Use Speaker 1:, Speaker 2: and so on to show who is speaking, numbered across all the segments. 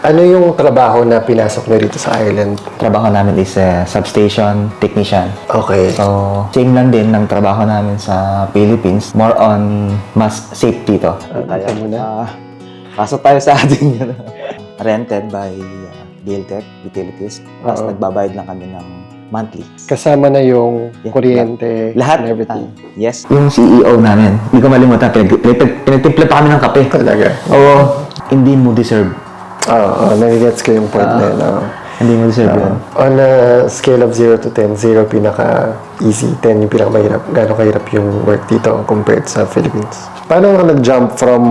Speaker 1: Ano yung trabaho na pinasok nyo dito sa Ireland?
Speaker 2: Trabaho namin is substation technician.
Speaker 1: Okay.
Speaker 2: So, same lang din ng trabaho namin sa Philippines. More on mass safety to.
Speaker 1: Ito muna.
Speaker 2: Pasok tayo sa ating rented by Giltech Utilities. Tapos
Speaker 1: Oo.
Speaker 2: nagbabayad lang kami ng monthly.
Speaker 1: Kasama na yung
Speaker 2: Yeah.
Speaker 1: kuryente
Speaker 2: Lahat.
Speaker 1: and everything.
Speaker 2: Yes. Yung CEO namin, hindi ko malimutan, pinagtimpla pa kami ng kape.
Speaker 1: Talaga.
Speaker 2: Oo. Hindi mo deserve.
Speaker 1: Oo, nagigets ko yung point na yun. oo.
Speaker 2: Hindi mo deserve yun.
Speaker 1: On a scale of 0 to 10, 0 pinaka-easy, 10 yung pinaka-mahirap. Gano'ng kahirap yung work dito compared sa Philippines? Paano ka nag-jump from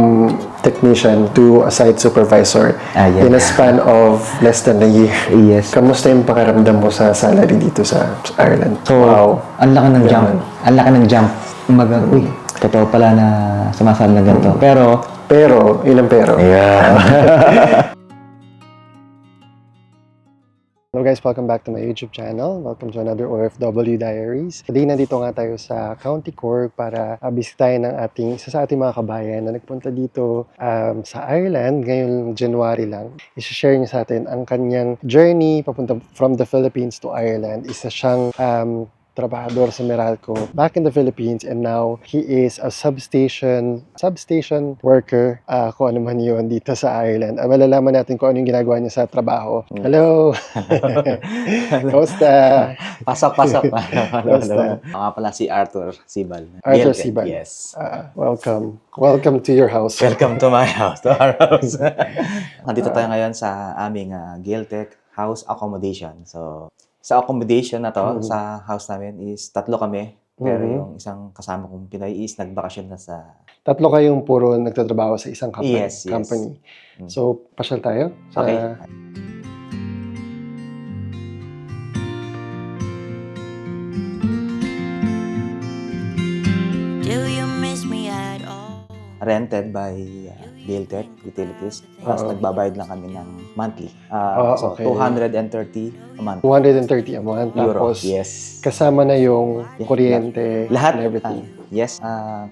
Speaker 1: technician to a site supervisor
Speaker 2: Yeah.
Speaker 1: in a span of less than a year?
Speaker 2: Yes.
Speaker 1: Kamusta yung pakiramdam mo sa salary dito sa Ireland?
Speaker 2: So,
Speaker 1: Wow.
Speaker 2: ang laki ng jump.
Speaker 1: Yan.
Speaker 2: Ang laki ng jump. Kumbaga, uy, totoo pala na sumasali na ganito.
Speaker 1: Pero, ilang pero?
Speaker 2: Yeah.
Speaker 1: Hello guys, welcome back to my YouTube channel. Welcome to another OFW Diaries. Today, nandito nga tayo sa County Cork para bisitahin ng isa sa ating mga kabayan na nagpunta dito sa Ireland ngayong January lang. I-share niya sa atin ang kanyang journey papunta from the Philippines to Ireland. Isa siyang trabahador sa Meralco back in the Philippines, and now he is a substation worker, kung ano man yun dito sa Ireland. Malalaman natin kung ano yung ginagawa niya sa trabaho. Hello! Kamusta?
Speaker 2: Pasok.
Speaker 1: Kamusta?
Speaker 2: Ako nga pala si Arthur Sibal.
Speaker 1: Arthur
Speaker 2: Giltech,
Speaker 1: Sibal.
Speaker 2: Yes.
Speaker 1: Welcome. Welcome to your house.
Speaker 2: Welcome to my house, to our house. Nandito tayo ngayon sa aming Giltech house accommodation. So, sa accommodation na to, sa house namin is 3 kami. Pero yung isang kasama kong Pinoy is nagbakasyon na sa...
Speaker 1: 3 kayong puro nagtatrabaho sa isang company.
Speaker 2: Yes.
Speaker 1: So, pasyal tayo sa...
Speaker 2: Okay.
Speaker 3: Do you miss me at all?
Speaker 2: Rented by Giltech Utilities. Tapos
Speaker 1: Oo.
Speaker 2: nagbabayad lang kami ng monthly. So,
Speaker 1: Okay.
Speaker 2: 230 a month.
Speaker 1: 230 a month.
Speaker 2: Euro.
Speaker 1: Tapos,
Speaker 2: Yes.
Speaker 1: kasama na yung
Speaker 2: Yeah.
Speaker 1: kuryente
Speaker 2: Lahat.
Speaker 1: and everything.
Speaker 2: Yes.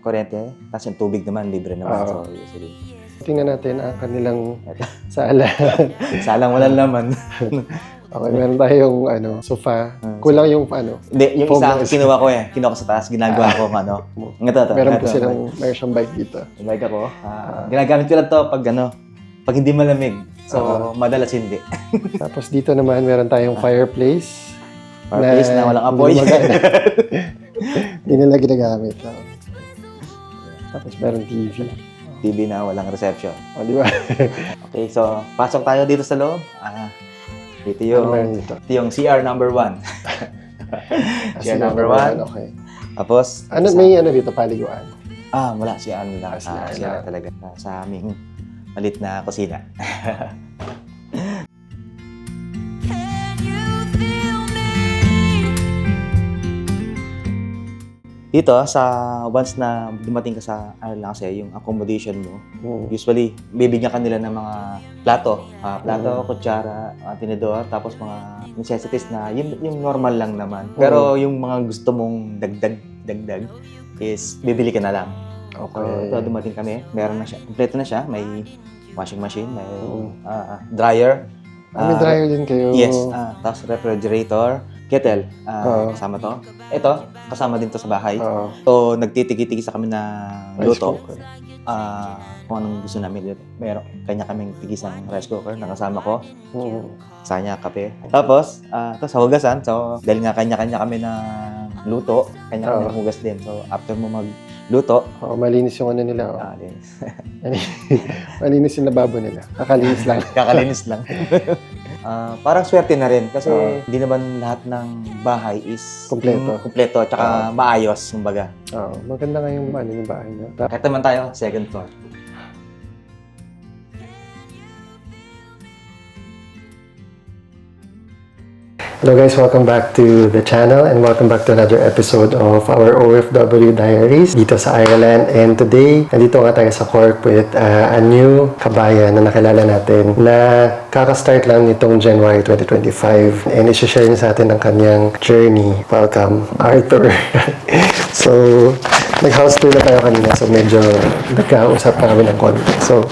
Speaker 2: Kuryente. Tapos yung tubig naman, libre naman.
Speaker 1: Oo.
Speaker 2: So, usually.
Speaker 1: Tingnan natin ang kanilang sala.
Speaker 2: Salang walang laman.
Speaker 1: Okay, meron tayong sofa. Kulang yung
Speaker 2: Hindi, yung
Speaker 1: Foam
Speaker 2: isa,
Speaker 1: na-
Speaker 2: kinuha ko Kinuha ko sa taas, ginagawa ko
Speaker 1: meron po silang meron bike dito.
Speaker 2: Bike ako. Ginagamit ko lang to pag hindi malamig. So, madalas hindi.
Speaker 1: Tapos dito naman meron tayong fireplace.
Speaker 2: Fireplace na walang apoy.
Speaker 1: Hindi nila ginagamit. Tapos meron TV.
Speaker 2: TV na walang reception.
Speaker 1: O, di ba?
Speaker 2: Okay, so, pasok tayo dito sa loob. Ito
Speaker 1: Ano meron
Speaker 2: yung,
Speaker 1: dito?
Speaker 2: ito yung CR number 1. CR number 1.
Speaker 1: Okay.
Speaker 2: Tapos,
Speaker 1: May dito, paliguan.
Speaker 2: wala, CR lang.
Speaker 1: CR
Speaker 2: CR talaga. Sa aming malit na kusina.
Speaker 3: Can you feel me?
Speaker 2: Dito, once na dumating ka sa, kasi yung accommodation mo, usually, bibigyan ka nila ng mga plato, kutsara, tinidor, tapos mga necessities na yung normal lang naman. Pero yung mga gusto mong dagdag is bibili ka na lang.
Speaker 1: Okay.
Speaker 2: So, ito, dumating kami, meron na siya, kompleto na siya, may washing machine, may dryer.
Speaker 1: May dryer din kayo.
Speaker 2: Yes, tapos refrigerator, kettle,
Speaker 1: Oo.
Speaker 2: kasama to. Ito, kasama din to sa bahay.
Speaker 1: Oo.
Speaker 2: So, nagtitigis-tigis kami na
Speaker 1: Rice
Speaker 2: luto.
Speaker 1: cooker.
Speaker 2: Kung anong gusto namin. Meron, kanya kaming tigisang rice cooker na kasama ko. Sa kanya kape. Tapos, sa hugasan. So, dahil nga kanya-kanya kami na luto, kanya-kanya hugas din. So, after mo magluto,
Speaker 1: Malinis yung nila.
Speaker 2: linis.
Speaker 1: Malinis yung lababo nila. Kakalinis lang.
Speaker 2: Kakalinis lang. Parang swerte na rin kasi hindi naman lahat ng bahay is kumpleto at saka maayos, kumbaga.
Speaker 1: Maganda nga yung bahay niya.
Speaker 2: Kahit naman tayo, second floor.
Speaker 1: Hello guys, welcome back to the channel and welcome back to another episode of our OFW Diaries dito sa Ireland. And today, nandito nga tayo sa Cork with a new kabayan na nakilala natin na kakastart lang nitong January 2025. And i-share niya sa atin ang kanyang journey. Welcome, Arthur. So, nag-house tour na tayo kanina, so medyo nagkausap pa kami ng konti. So,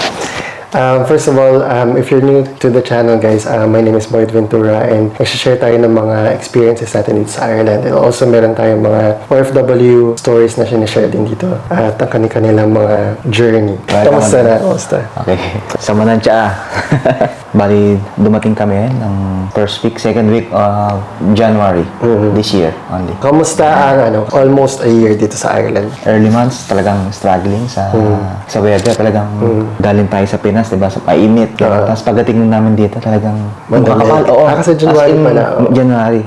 Speaker 1: First of all, if you're new to the channel, guys, my name is Boyd Ventura and nag-share tayo ng mga experiences natin dito sa Ireland. And also, meron tayong mga OFW stories na sinishare din dito at ang kanilang mga journey. Kamusta na? Kamusta?
Speaker 2: Okay. Sa Manansya. Bali, dumating kami ng first week, second week of January this year only.
Speaker 1: Kamusta ang almost a year dito sa Ireland?
Speaker 2: Early months, talagang struggling sa weather. Talagang galing tayo sa Pinas, diba? Sa painit. Tapos pagdating namin dito, talagang makakapal. Oo.
Speaker 1: Kasi January
Speaker 2: As in,
Speaker 1: pala. Oo.
Speaker 2: January.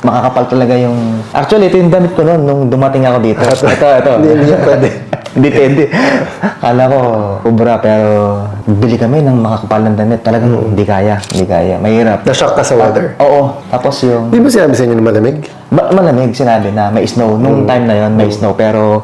Speaker 2: Makakapal talaga yung... Actually, ito yung damit ko noon nung dumating ako dito. Ito.
Speaker 1: Hindi yan pwede.
Speaker 2: Depende. Kala ko, ubra, pero bili kami ng makakapal ng damit. Talagang hindi kaya. Mahirap.
Speaker 1: Na-shock ka sa weather?
Speaker 2: Oo. Tapos yung...
Speaker 1: Di ba sinabi sa inyo na malamig?
Speaker 2: Malamig, sinabi na may snow. Nung time na yon may snow. Pero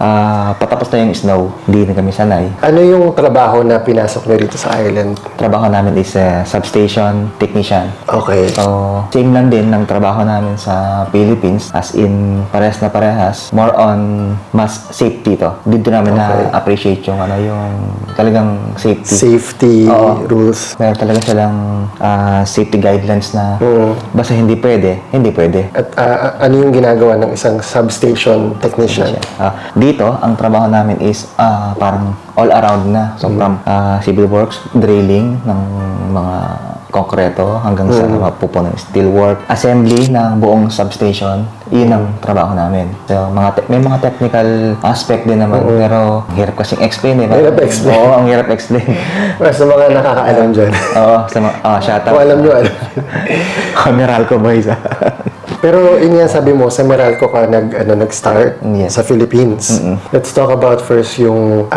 Speaker 2: patapos na yung snow, hindi na kami sanay.
Speaker 1: Ano yung trabaho na pinasok nyo dito sa Ireland?
Speaker 2: Trabaho namin is substation technician.
Speaker 1: Okay.
Speaker 2: So, same lang din ng trabaho namin sa Philippines. As in, parehas na parehas. More on mas safety to. Dito namin na-appreciate yung yung talagang safety.
Speaker 1: Safety
Speaker 2: Oo.
Speaker 1: rules.
Speaker 2: Meron talaga silang safety guidelines na basta hindi pwede.
Speaker 1: At ano yung ginagawa ng isang substation technician?
Speaker 2: Dito, ang trabaho namin is parang all around na. So, from civil works, drilling ng mga konkreto hanggang sa mapupuno ng steel work, assembly ng buong substation, yun ang trabaho namin. So, may mga technical aspect din naman, pero hirap kasing explain.
Speaker 1: Hirap explain.
Speaker 2: Oo, ang hirap explain.
Speaker 1: Sa mga nakakaalam dyan.
Speaker 2: Oo, sa mga, shout out.
Speaker 1: Kung alam nyo, alam.
Speaker 2: Meralco boys.
Speaker 1: Pero yun nga sabi mo, sa Meralco ka nag-start
Speaker 2: Yes.
Speaker 1: sa Philippines. Let's talk about first yung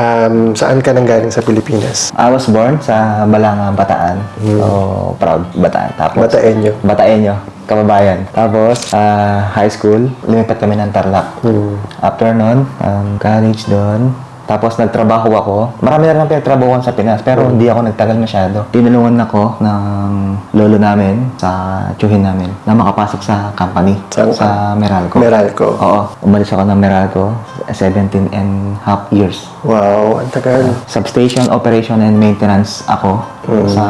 Speaker 1: saan ka nanggaling sa Pilipinas?
Speaker 2: I was born sa Balanga, Bataan. So, proud Bataan. Tapos, Bataenyo, kababayan. Tapos, high school, lumipat kami ng Tarlac. After nun, college doon. Tapos nagtrabaho ako. Marami na lang pinagtrabahuan sa Pinas, pero hindi ako nagtagal masyado. Tinulungan ako ng lolo namin sa tiyuhin namin na makapasok sa company sa Meralco.
Speaker 1: Meralco.
Speaker 2: Oo. Umalis ako ng Meralco, 17 and half years.
Speaker 1: Wow, ang tagal.
Speaker 2: Substation operation and maintenance ako sa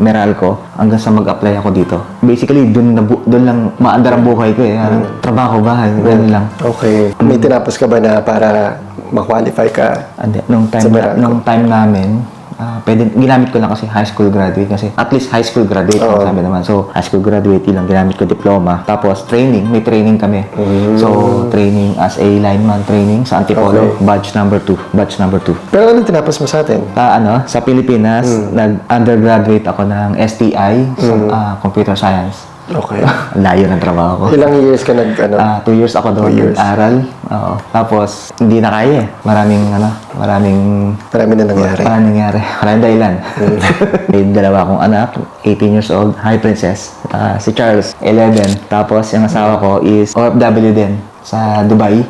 Speaker 2: Meralco hanggang sa mag-apply ako dito. Basically, doon lang maandar ang buhay ko eh. Trabaho, bahay, ganun lang.
Speaker 1: Okay. May tinapos ka ba na para ma-qualify ka?
Speaker 2: Nung
Speaker 1: sa Meralco?
Speaker 2: time namin, ginamit ko lang kasi high school graduate kasi at least high school graduate ang sabi naman. So, high school graduate lang ginamit ko diploma. Tapos may training kami. So, training as a lineman training sa Antipolo, batch number 2.
Speaker 1: Pero ano tinapos mo sa atin?
Speaker 2: Sa Pilipinas, nag-undergraduate ako ng STI sa computer science.
Speaker 1: Okay.
Speaker 2: Layo ng trabaho ko.
Speaker 1: Ilang years ka
Speaker 2: 2 years ako doon nag-aral. Oo. Tapos, hindi na kaya eh. Maraming
Speaker 1: Marami na nangyari.
Speaker 2: Maraming dahilan. May dalawa akong anak, 18 years old, high princess. Si Charles, 11. Tapos, yung asawa ko is OFW din sa Dubai.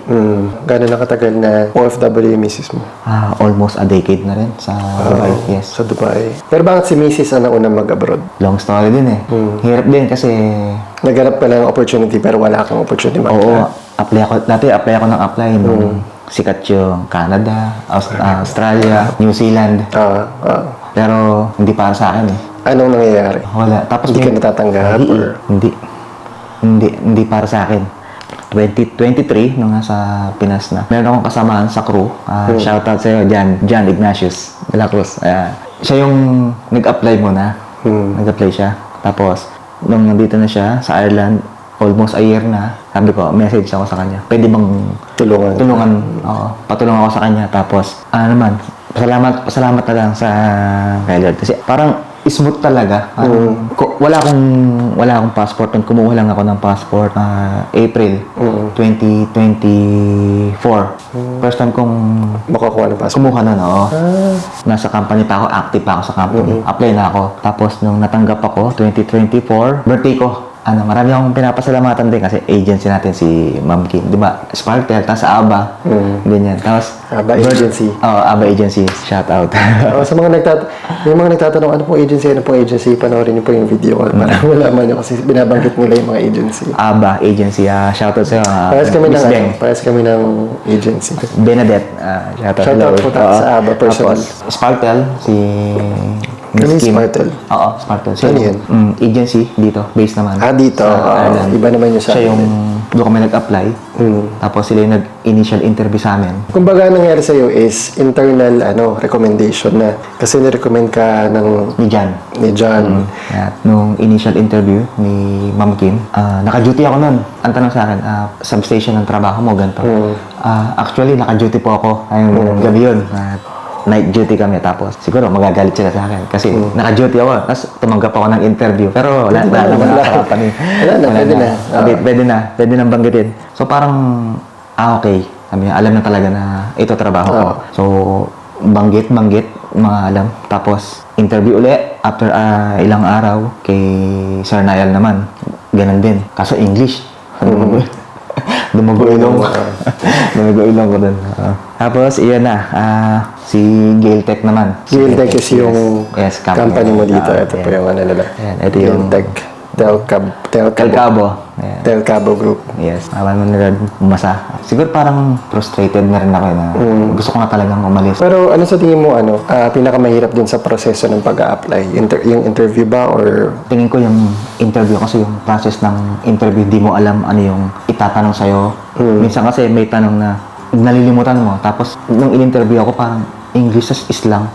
Speaker 1: Gano'n na katagal na OFW yung misis mo?
Speaker 2: Almost a decade na rin sa Dubai. Yes.
Speaker 1: Sa Dubai. Pero bakit si misis ang nauna mag-abroad?
Speaker 2: Long story din eh. Hirap din kasi...
Speaker 1: Naghanap ka lang ng opportunity pero wala kang opportunity
Speaker 2: Oo. Dati apply ako ng apply nung sikat yung Canada, Australia, New Zealand. Pero hindi para sa akin eh.
Speaker 1: Anong nangyayari?
Speaker 2: Wala. Tapos
Speaker 1: Hindi ka natatanggap? Or?
Speaker 2: Hindi para sa akin. 2023, nung nasa Pinas na. Meron akong kasamahan sa crew. Shoutout sa'yo, John Ignatius de la Cruz. Siya yung nag-apply muna. Nag-apply siya. Tapos, nung nandito na siya sa Ireland, almost a year na, sabi ko, message ako sa kanya. Pwede bang tulungan? Oo, patulungan ako sa kanya. Tapos, pasalamat na lang sa kay Lord. Kasi parang smooth talaga. Wala akong passport. Kumuha lang ako ng passport April 2024. First time kong
Speaker 1: Makakuha ng passport?
Speaker 2: kumuha na, no? Nasa company pa ako, active pa ako sa company. Apply na ako. Tapos nung natanggap ako, 2024, birthday ko. marami akong pinapasalamatan din kasi agency natin si Ma'am Kim. Di ba? Sparkle, tapos ABBA. Ganyan. Tapos,
Speaker 1: ABBA Agency.
Speaker 2: ABBA Agency. Shout out.
Speaker 1: Sa mga may mga nagtatanong, ano pong agency, panoorin niyo po yung video para malaman niyo kasi binabanggit nila yung mga agency.
Speaker 2: ABBA Agency. Shout out sa'yo.
Speaker 1: Parehas kami ng agency.
Speaker 2: Bernadette. Shout out.
Speaker 1: Shout out po sa ABBA personal.
Speaker 2: Tapos, Sparkle, si
Speaker 1: Ano yung Sparkle?
Speaker 2: Oo, Sparkle.
Speaker 1: Ano yun?
Speaker 2: Agency dito, based naman.
Speaker 1: Dito.
Speaker 2: Ireland.
Speaker 1: Iba naman yung sa
Speaker 2: Siya
Speaker 1: akin.
Speaker 2: yung doon kami nag-apply. Tapos sila yung nag-initial interview sa amin.
Speaker 1: Kumbaga, nangyari sa'yo is internal recommendation na kasi nirecommend ka
Speaker 2: Ni Jan.
Speaker 1: ni John.
Speaker 2: At nung initial interview ni Ma'am Kim, naka-duty ako nun. Ang tanong sa akin, substation ng trabaho mo, ganito. Actually, naka-duty po ako. Ayun, gabi yun. Night duty kami. Tapos, siguro magagalit sila sa akin. Kasi naka-duty ako. Tapos, tumanggap ako ng interview. Pero wala naman nakakapani. Pwede na. Pwede nang banggitin. So, parang, okay. Sabi niya, alam na talaga na ito trabaho ko. So, banggit, mga alam. Tapos, interview uli after ilang araw kay Sir Niall naman. Ganon din. Kaso English. Dumago ilong ko. Dumago ilong ko dun. Tapos, iyan na. Si Gailtech naman.
Speaker 1: Gailtech is yung company mo dito. Ito po yung nila.
Speaker 2: Ayan, ito yung Telcabo. Ayan.
Speaker 1: Telcabo Group.
Speaker 2: Yes. Awan mo nila umasa. Siguro parang frustrated na rin ako na gusto ko na talagang umalis.
Speaker 1: Pero ano sa tingin mo, pinakamahirap din sa proseso ng pag-a-apply? Yung interview ba or...
Speaker 2: Tingin ko yung interview kasi yung process ng interview, di mo alam ano yung itatanong sa'yo. Minsan kasi may tanong na nalilimutan mo. Tapos nung in-interview ako parang English as Islang.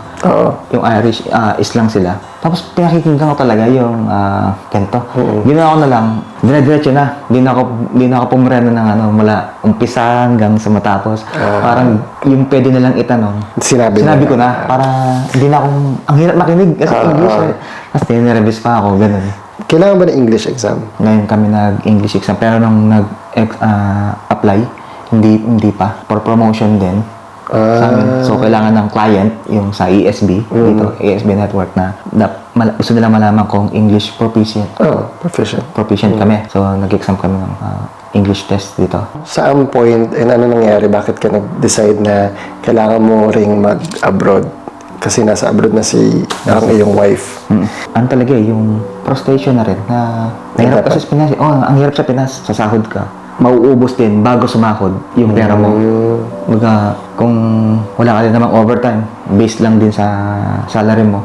Speaker 2: Yung Irish, Islang sila. Tapos pinakikinggan ko talaga yung ganito. Ginawa ko na lang, dire-diretso na. Di na ako pumreno ng mula umpisa hanggang sa matapos. Parang yung pwede nilang itanong, sinabi ko na. Para hindi na akong, ang hirap makinig kasi English. Tapos tinirevis pa ako, ganun.
Speaker 1: Kailangan ba ng English exam?
Speaker 2: Ngayon kami nag-English exam, pero nung nag-apply, hindi pa. For promotion din. Sa amin. So, kailangan ng client, yung sa ESB, dito, ESB network na gusto nila malaman kung English proficient.
Speaker 1: Proficient.
Speaker 2: Proficient kami. So, nag-exam kami ng English test dito.
Speaker 1: Saan point and ano nangyari? Bakit ka nag-decide na kailangan mo ring mag-abroad? Kasi nasa abroad na ang iyong wife.
Speaker 2: Ano talaga yung frustration na rin na mahirap kasi sa Pinas. Ang hirap sa Pinas. Sa sahod ka. Mauubos din bago sumahod yung pera mo. Kung wala ka din namang overtime, based lang din sa salary mo.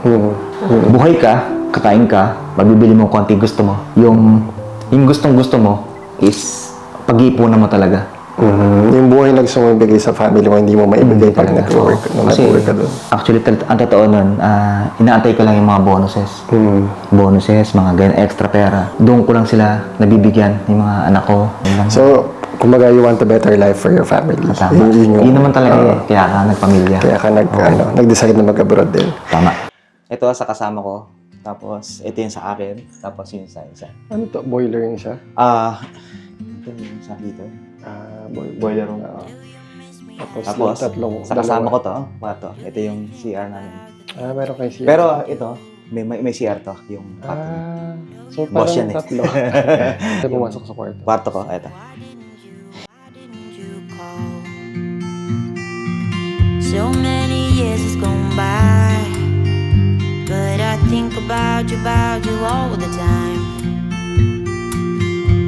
Speaker 2: Buhay ka, kakain ka, mabibili mo konti gusto mo. Yung gustong-gusto mo is pag-iipunan mo talaga.
Speaker 1: Yung buhay na gusto mo ibigay sa family mo, hindi mo maibigay pag nag-work ka doon.
Speaker 2: Actually, ang totoo nun, inaantay ko lang yung mga bonuses. Bonuses, mga ganyan, extra pera. Doon ko lang sila nabibigyan, yung mga anak ko.
Speaker 1: So, kumbaga you want a better life for your family.
Speaker 2: Tama. Yun naman talaga kaya ka nagpamilya.
Speaker 1: Kaya ka nag-decide na mag-abroad din.
Speaker 2: Tama. Ito sa kasama ko. Tapos, ito yung sa akin. Tapos yung sa isa.
Speaker 1: Ano to? Boiler yung siya?
Speaker 2: Ito yung sa heater.
Speaker 1: Boiler room.
Speaker 2: Tapos,
Speaker 1: tatlong,
Speaker 2: sa kasama ko to. Ito yung CR namin.
Speaker 1: Meron kayo CR.
Speaker 2: Pero ito, may CR to. Yung kwarto.
Speaker 1: So
Speaker 2: Boss
Speaker 1: parang
Speaker 2: yan eh.
Speaker 1: tatlo. Ito pumasok sa kwarto.
Speaker 2: Kwarto ko, ito.
Speaker 3: You call. So many years has gone by, but I think about you all the time.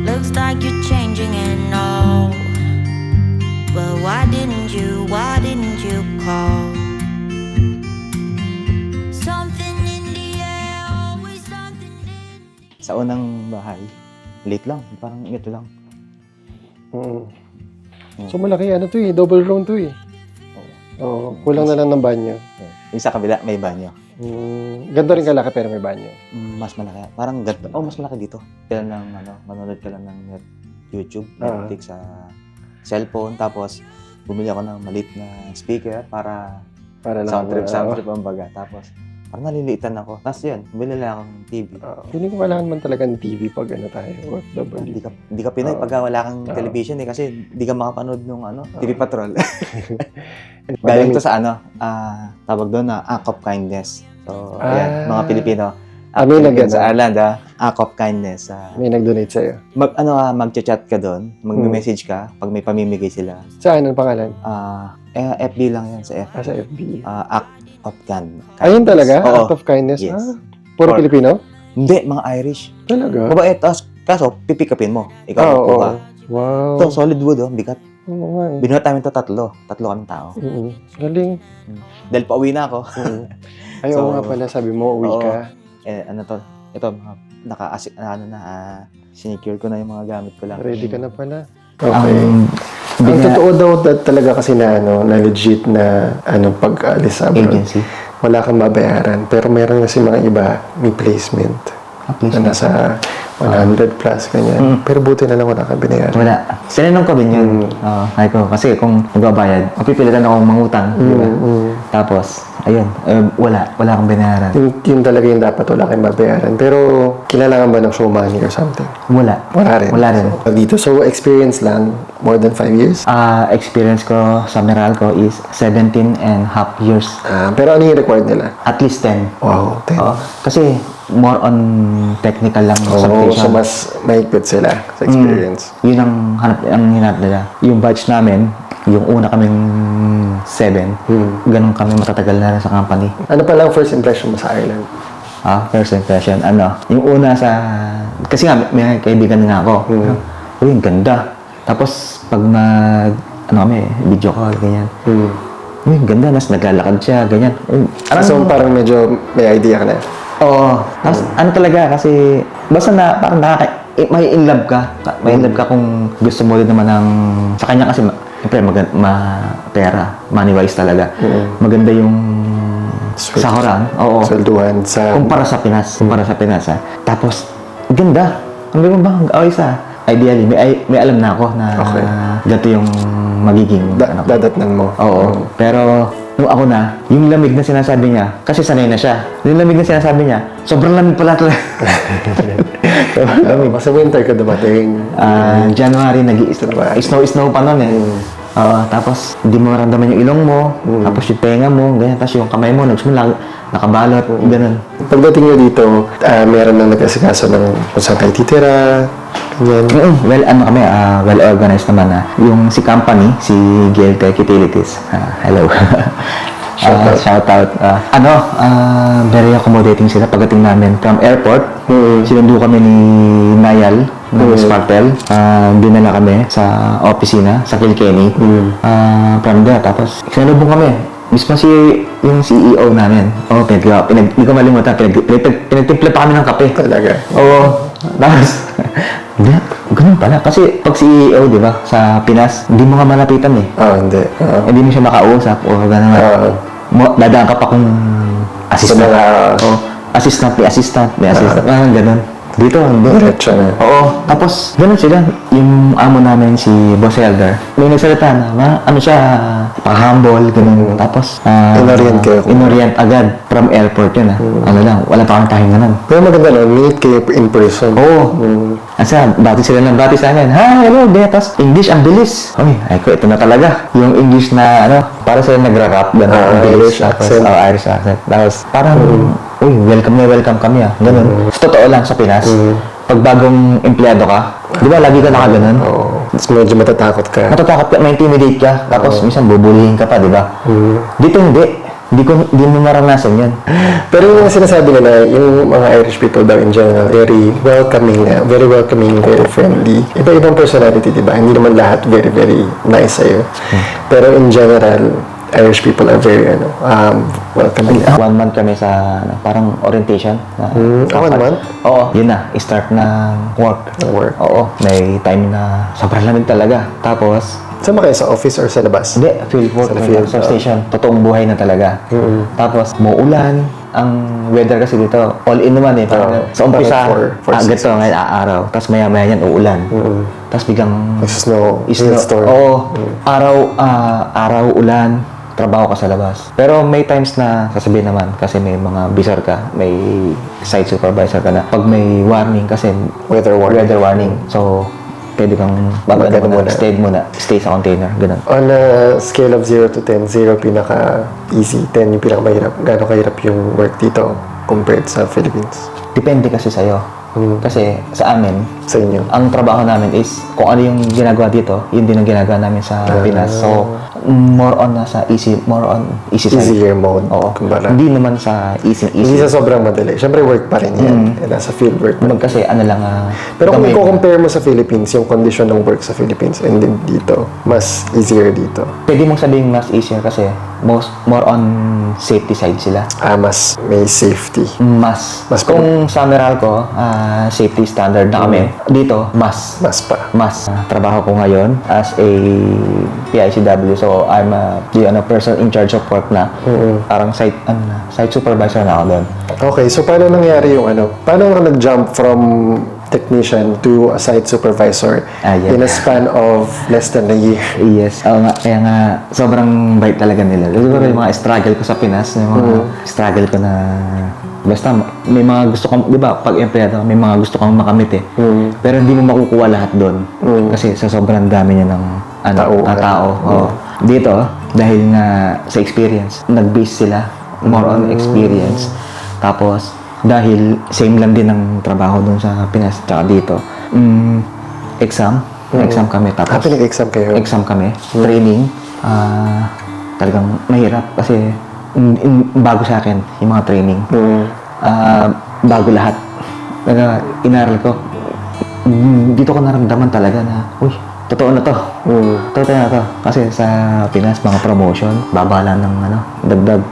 Speaker 3: Looks like you're changing and all, but why didn't you call? Something in the air, always something in.
Speaker 2: Sa unang bahay, late lang. Parang ito lang.
Speaker 1: So malaki double room to eh. Kulang na lang ng banyo.
Speaker 2: Yung sa kabila, may banyo.
Speaker 1: Ganda rin kalaki pero may banyo.
Speaker 2: Mas malaki. Parang ganito. Mas malaki dito. Kaya lang, manonood ka lang ng YouTube, Netflix sa cellphone. Tapos, bumili ako ng maliit na speaker para sound trip ang baga. Tapos, parang naliliitan ako. Tapos yun, bumili lang akong TV.
Speaker 1: Hindi ko kailangan man talaga ng TV pag tayo, OFW.
Speaker 2: Hindi ka Pinoy pag wala kang television kasi hindi ka makapanood ng TV Patrol. Galing to sa tawag doon na Act of Kindness. So, ayan, mga Pilipino.
Speaker 1: May
Speaker 2: Sa Ireland, act of kindness.
Speaker 1: May nag-donate sa'yo.
Speaker 2: Mag-chat ka doon, mag-message ka pag may pamimigay sila.
Speaker 1: Saan ang pangalan?
Speaker 2: FB lang yan sa FB.
Speaker 1: Sa FB.
Speaker 2: Act of kindness.
Speaker 1: Ayun talaga?
Speaker 2: Oo.
Speaker 1: Act of kindness?
Speaker 2: Yes.
Speaker 1: Puro Pilipino?
Speaker 2: Hindi, mga Irish.
Speaker 1: Talaga?
Speaker 2: Mabait, kaso pipick upin mo. Ikaw
Speaker 1: Oo.
Speaker 2: magkuha.
Speaker 1: Wow.
Speaker 2: Ito, solid wood, bigat.
Speaker 1: Oo nga eh.
Speaker 2: Binuhat namin ito tatlo kaming tao.
Speaker 1: Galing.
Speaker 2: Dahil pauwi na ako.
Speaker 1: Ay,
Speaker 2: So,
Speaker 1: oo nga pala, sabi mo, uwi
Speaker 2: oo.
Speaker 1: ka.
Speaker 2: Ito, sinecure ko na yung mga gamit ko lang.
Speaker 1: Ready ka na pala. Okay. Ang totoo daw talaga kasi na, na legit na pag-alis sa abroad.
Speaker 2: Agency.
Speaker 1: Wala kang babayaran. Pero meron kasi mga iba, may placement. Na nasa 100 plus, ganyan. Pero buti na lang wala kang binayaran.
Speaker 2: Wala. Sinanong ko din yun. Ay ko, kasi kung magbabayad, mapipilitan akong mangutang. Di ba? Tapos, ayun, wala akong binayaran.
Speaker 1: Yun talaga yung dapat wala kang babayaran. Pero, kailangan ba ng show money or something?
Speaker 2: Wala.
Speaker 1: Wala rin.
Speaker 2: Wala rin.
Speaker 1: So, dito, so experience lang, more than 5 years?
Speaker 2: Experience ko sa Meralco is 17 and half years.
Speaker 1: Pero ano yung required nila?
Speaker 2: At least 10.
Speaker 1: Wow, 10.
Speaker 2: Kasi more on technical lang sa
Speaker 1: So
Speaker 2: station.
Speaker 1: mas mahigpit sila sa experience.
Speaker 2: Yun ang hinap nila. Yung batch namin, yung una kaming 7, ganun kami matatagal na rin sa company.
Speaker 1: Ano pa lang first impression mo sa Ireland?
Speaker 2: First impression, yung una kasi nga, may kaibigan nga ako. Uy, ang ganda. Tapos, pag kami, video call, ganyan. Uy, ang ganda, mas naglalakad siya, ganyan.
Speaker 1: So parang medyo may idea ka na.
Speaker 2: Oo. Tapos, talaga, kasi, basta parang may in love ka. May in love ka kung gusto mo rin naman sa kanya kasi, siyempre, pera, money-wise talaga. Maganda yung sahuran. Oo.
Speaker 1: Swelduhan sa...
Speaker 2: Kumpara sa Pinas. Tapos, ganda. Ang ganda ba? Ang ayos Ideally, may alam na ako na ganito yung magiging
Speaker 1: dadatnan mo.
Speaker 2: Oo. Pero, nung ako na, yung lamig na sinasabi niya, kasi sanay na siya. Yung lamig na sinasabi niya, sobrang lamig pala talaga.
Speaker 1: Kasi winter ka dumating.
Speaker 2: January, snow pa nun tapos, hindi mo maramdaman yung ilong mo, tapos yung tenga mo, ganyan, tapos yung kamay mo, nakabalot, ganun.
Speaker 1: Pagdating nyo dito, meron nang nag-asikaso ng kung saan kayo titira, ganyan.
Speaker 2: Well, well organized naman yung company, si Gale Tech Utilities. Hello. Shout out. Very accommodating sila pagdating namin from airport. Sinundo kami ni Nayal ng Spartel. Dinala kami sa opisina sa Kilkenny. From there, tapos sinalubong kami. Mismo yung CEO namin. Hindi ko malimutan. Pinagtimpla pa kami ng kape.
Speaker 1: Talaga.
Speaker 2: Oo. Tapos, ganun pala. Kasi pag CEO, di ba, sa Pinas, hindi mo ka malapitan eh.
Speaker 1: Hindi.
Speaker 2: Hindi mo siya makausap o gano'n. Dadaan ka pa kung assistant. May assistant. Ganun. Dito, hindi.
Speaker 1: Diretso na.
Speaker 2: Oo. Tapos, ganun sila. Yung amo namin, si Boss Elder, may nagsalita na, pa-humble, ganun. Tapos,
Speaker 1: Inorient kayo.
Speaker 2: Inorient agad. From airport yun wala pa kami pahinganan.
Speaker 1: Pero maganda na, meet kayo in person.
Speaker 2: Oo. Kasi bati sila ng bati sa amin. Hello, Betas. English, ang bilis. Ito na talaga. Yung English na, para sila nagra-rap.
Speaker 1: Irish accent.
Speaker 2: Irish accent. Tapos, parang, welcome kami Ganun. Totoo lang sa Pinas. Pag bagong empleyado ka, di ba, lagi ka nakaganon?
Speaker 1: Tapos medyo matatakot ka.
Speaker 2: Ma-intimidate ka. Tapos, minsan bubulihin ka pa, di ba? Dito hindi. Hindi mo maranasan yan.
Speaker 1: Pero yung sinasabi nila, yung mga Irish people daw in general, very welcoming, very friendly. Iba-ibang personality, di ba? Hindi naman lahat very, very nice sa'yo. Pero in general, Irish people are very, welcoming.
Speaker 2: 1 month kami sa, parang orientation.
Speaker 1: 1 month?
Speaker 2: Oo. Yun na, start ng work. Oo. May time na sobrang lamig talaga. Tapos,
Speaker 1: saan ba kayo? Sa office or sa labas?
Speaker 2: hindi, field work.
Speaker 1: Sa field,
Speaker 2: Sa station. Totoong buhay na talaga. Tapos, muulan. Ang weather kasi dito, all in naman Parang, sa umpisa, ganito ngayon, araw. Tapos maya-maya yan, uulan. Tapos biglang
Speaker 1: snow. Storm.
Speaker 2: Oo. Araw, ulan. Trabaho ka sa labas. Pero may times na sasabihin naman kasi may mga bisor ka, may site supervisor ka na. Pag may warning kasi
Speaker 1: Weather warning.
Speaker 2: So, pwede kang stay sa container, ganun.
Speaker 1: On a scale of 0 to 10, 0 pinaka-easy, 10 yung pinaka-mahirap. Gano'ng kahirap yung work dito compared sa Philippines?
Speaker 2: Depende kasi sa'yo. Kasi sa amin,
Speaker 1: Sa inyo.
Speaker 2: ang trabaho namin is kung ano yung ginagawa dito, yun din ang ginagawa namin sa Pinas. So, more on easy side.
Speaker 1: Easier mode.
Speaker 2: Oo.
Speaker 1: Kumbaga.
Speaker 2: Hindi naman sa
Speaker 1: Hindi
Speaker 2: easy.
Speaker 1: sa sobrang madali. Siyempre, work pa rin yan. Nasa field work pa rin.
Speaker 2: Kasi ano lang,
Speaker 1: Pero kung
Speaker 2: gamay lang.
Speaker 1: i-compare mo sa Philippines, yung condition ng work sa Philippines and then dito, mas easier dito.
Speaker 2: Pwede mong sabihin mas easier kasi more on safety side sila.
Speaker 1: Mas may safety.
Speaker 2: Mas
Speaker 1: Mas
Speaker 2: kung sa Meralco, safety standard na kami. Dito, mas
Speaker 1: Mas pa.
Speaker 2: trabaho ko ngayon as a PICW. So, I'm a person in charge of work na. Parang site supervisor na ako doon.
Speaker 1: Okay, so paano nangyari yung paano ka nag-jump from technician to a site supervisor
Speaker 2: Yeah.
Speaker 1: in a span of less than a year?
Speaker 2: Yes. Oo nga. Kaya nga, sobrang bait talaga nila. Siguro yung mga struggle ko sa Pinas, yung mga struggle ko na basta may mga gusto kong, di ba, pag empleyado, may mga gusto kang makamit eh. Pero hindi mo makukuha lahat doon. Kasi sa sobrang dami niya ng tao. Oo. Dito, dahil nga sa experience, nag-base sila more on experience. Tapos, dahil same lang din ang trabaho doon sa Pinas tsaka dito. Exam kami. Tapos,
Speaker 1: Pinag-exam kayo?
Speaker 2: exam kami. Training. Talagang mahirap kasi bago sa akin yung mga training. Bago lahat. Kaya inaral ko. Dito ko naramdaman talaga na, uy, totoo na to. Totoo na to. Kasi sa Pinas, mga promotion, baba lang ng dagdag.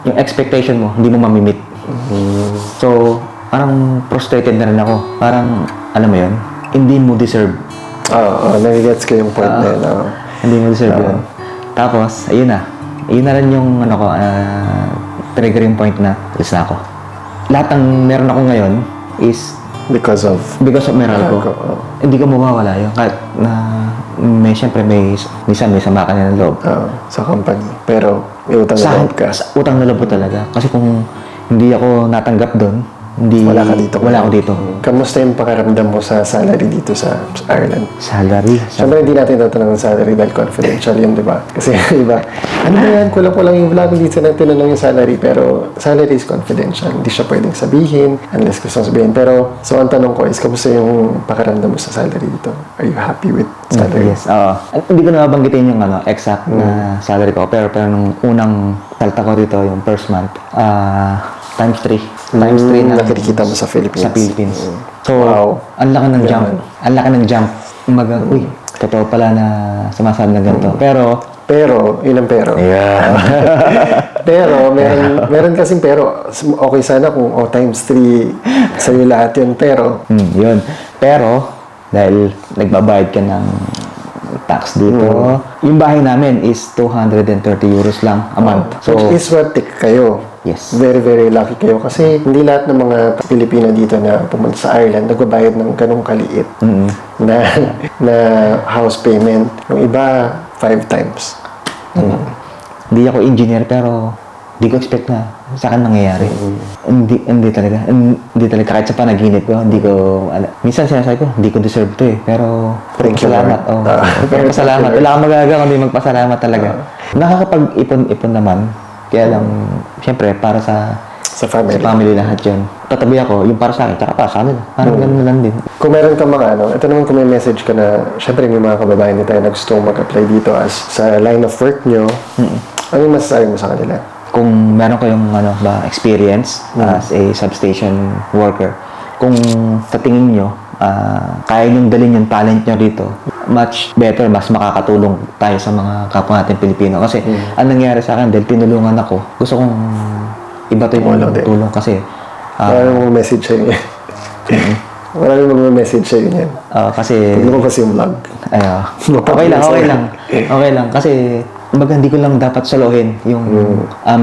Speaker 2: Yung expectation mo, hindi mo mamimit. So, parang frustrated na rin ako. Parang, alam mo yun, hindi mo deserve.
Speaker 1: Oo, nagigets ko yung point na yun.
Speaker 2: Hindi mo deserve yun. Tapos, ayun na. Ayun na rin yung triggering point na alis na ako. Lahat ng meron ako ngayon is
Speaker 1: Because of
Speaker 2: Meralco. Hindi ko mawawala yun. Kahit na siyempre minsan may sama ka na ng loob.
Speaker 1: sa company. Pero may utang na loob ka.
Speaker 2: Sa utang na loob ko talaga. Kasi kung hindi ako natanggap doon,
Speaker 1: Wala ka dito.
Speaker 2: Wala ako dito.
Speaker 1: Kamusta yung pakiramdam mo sa salary dito sa Ireland?
Speaker 2: Salary.
Speaker 1: Siyempre, hindi natin tatanong ng salary dahil confidential yun, di ba? Kasi, iba, ano ba yan? Kulang-kulang yung vlog, hindi natin tinanong yung salary. Pero, salary is confidential. Hindi siya pwedeng sabihin unless gusto mong sabihin. Pero, so, ang tanong ko is, kamusta yung pakiramdam mo sa salary dito? Are you happy with salary?
Speaker 2: Yes. Hindi ko na banggitin yung exact na salary ko. Pero nung unang salta ko dito, yung first month, times 3. Times 3 na
Speaker 1: nakikita mo sa Philippines.
Speaker 2: Sa Philippines. So,
Speaker 1: Wow.
Speaker 2: ang laki ng jump. Ang laki ng jump. Umaga, uy, totoo pala na sumasabi ng ganito.
Speaker 1: Pero, yun ang pero.
Speaker 2: Yeah.
Speaker 1: Pero, meron kasing pero. Okay sana kung times 3 sa'yo lahat yun. Pero,
Speaker 2: Yun. Pero, dahil nagbabayad ka ng tax dito, yung bahay namin is 230 euros lang a month. So,
Speaker 1: which is what kayo.
Speaker 2: yes.
Speaker 1: Very, very lucky kayo. Kasi hindi lahat ng mga Pilipino dito na pumunta sa Ireland nagbabayad ng ganong kaliit na house payment. Yung iba, 5 times.
Speaker 2: Hindi ako engineer pero hindi ko expect na sa akin mangyayari. Hindi talaga. Hindi talaga. Kahit sa panaginip ko, hindi ko minsan sinasabi ko, hindi ko deserve to eh. Pero,
Speaker 1: Thank you,
Speaker 2: salamat.
Speaker 1: Lord.
Speaker 2: Pero pasalamat. Wala akong magagawa kundi magpasalamat talaga. Nakakapag-ipon-ipon naman. Kaya lang, siyempre, para sa family lahat yun. Tatabi ako, yung para sa akin, tsaka para sa kanila. Parang ganun na lang din.
Speaker 1: Kung meron ka mga ito naman kung may message ka na, syempre may mga kababayan din tayo na gusto mag-apply dito as sa line of work nyo, ano yung masasabi mo sa kanila?
Speaker 2: Kung meron kayong experience as a substation worker, kung sa tingin nyo, kaya nyo dalhin yung talent nyo dito, much better, mas makakatulong tayo sa mga kapwa natin Pilipino. Kasi, ang nangyari sa akin, dahil tinulungan ako, gusto kong iba to yung tulong kasi,
Speaker 1: Maraming mag-message sa'yo yan. Maraming mag-message sa'yo yan.
Speaker 2: kasi,
Speaker 1: Pag lumabas yung vlog.
Speaker 2: Okay lang. Kasi, kumbaga, hindi ko lang dapat salohin yung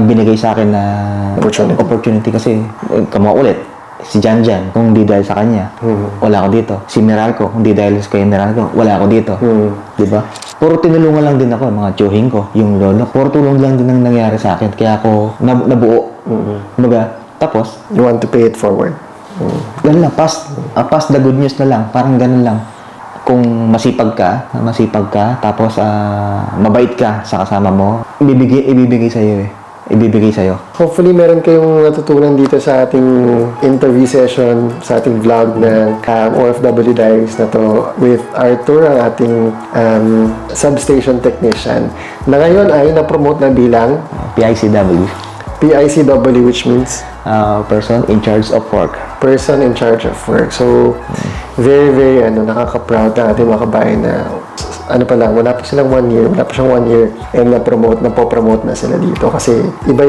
Speaker 2: binigay sa akin na opportunity. Kasi, kamo ulit, si Janjan, kung hindi dahil sa kanya, wala ako dito. Si Meralco, kung hindi dahil kay Meralco, wala ako dito. Diba? Puro tinulungan lang din ako, mga tiyuhin ko, yung lolo. Puro tulong lang din ang nangyari sa akin. Kaya ako nabuo. Kumbaga, tapos,
Speaker 1: You want to pay it forward.
Speaker 2: ganun lang, pass the good news na lang. Parang ganun lang. Kung masipag ka, tapos mabait ka sa kasama mo, ibibigay sa iyo eh. ibibigay sa'yo.
Speaker 1: Hopefully, meron kayong natutunan dito sa ating interview session, sa ating vlog ng OFW Diaries na to with Arthur, ang ating substation technician, na ngayon ay na-promote na bilang
Speaker 2: PICW,
Speaker 1: PICW, which means
Speaker 2: person in charge of work.
Speaker 1: person in charge of work. So, very, very, nakaka-proud na ating mga kabayan na wala pa silang 1 year, wala pa siyang 1 year and napo-promote na sila dito kasi iba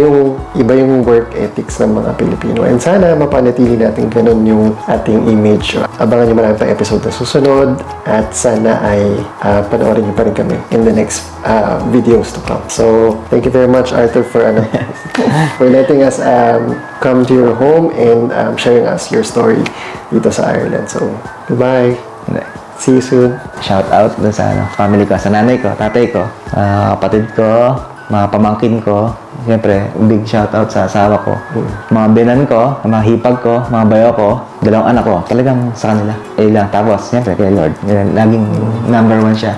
Speaker 1: yung work ethics ng mga Pilipino, and sana mapanatili natin ganun yung ating image. Abangan nyo marami pang episode na susunod at sana ay panoorin nyo pa rin kami in the next videos to come. So, thank you very much, Arthur, for for letting us come to your home and sharing us your story dito sa Ireland. So, goodbye. See you soon.
Speaker 2: Shout out dun sa family ko, sa nanay ko, tatay ko, kapatid ko, mga pamangkin ko. Siyempre, big shout out sa asawa ko. Mga binan ko, mga hipag ko, mga bayo ko, 2 anak ko. Talagang sa kanila. Lang. Tapos, siyempre, kay Lord. Laging number 1 siya.